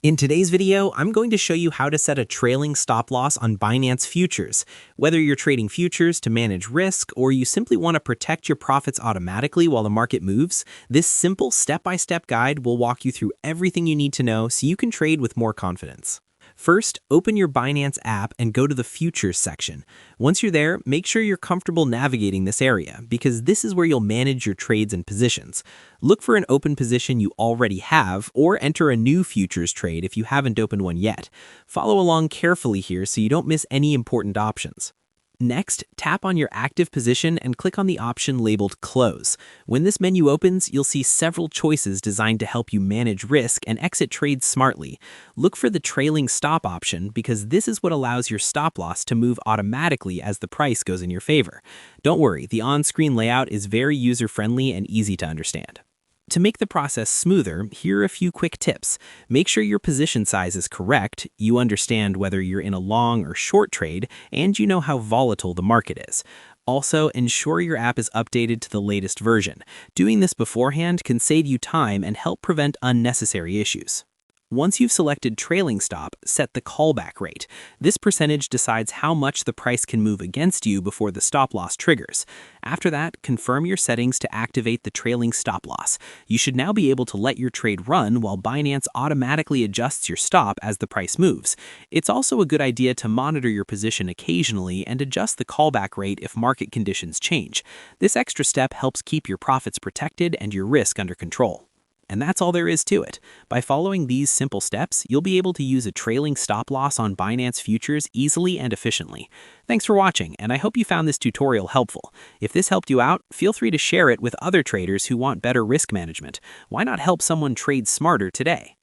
In today's video, I'm going to show you how to set a trailing stop loss on Binance futures. Whether you're trading futures to manage risk or you simply want to protect your profits automatically while the market moves, this simple step-by-step guide will walk you through everything you need to know so you can trade with more confidence. First, open your Binance app and go to the Futures section. Once you're there, make sure you're comfortable navigating this area because this is where you'll manage your trades and positions. Look for an open position you already have or enter a new futures trade if you haven't opened one yet. Follow along carefully here so you don't miss any important options. Next, tap on your active position and click on the option labeled Close. When this menu opens, you'll see several choices designed to help you manage risk and exit trades smartly. Look for the Trailing Stop option because this is what allows your stop loss to move automatically as the price goes in your favor. Don't worry, the on-screen layout is very user-friendly and easy to understand. To make the process smoother, here are a few quick tips. Make sure your position size is correct, you understand whether you're in a long or short trade, and you know how volatile the market is. Also, ensure your app is updated to the latest version. Doing this beforehand can save you time and help prevent unnecessary issues. Once you've selected Trailing Stop, set the callback rate. This percentage decides how much the price can move against you before the stop loss triggers. After that, confirm your settings to activate the Trailing Stop Loss. You should now be able to let your trade run while Binance automatically adjusts your stop as the price moves. It's also a good idea to monitor your position occasionally and adjust the callback rate if market conditions change. This extra step helps keep your profits protected and your risk under control. And that's all there is to it. By following these simple steps, you'll be able to use a trailing stop loss on Binance futures easily and efficiently. Thanks for watching, and I hope you found this tutorial helpful. If this helped you out, feel free to share it with other traders who want better risk management. Why not help someone trade smarter today?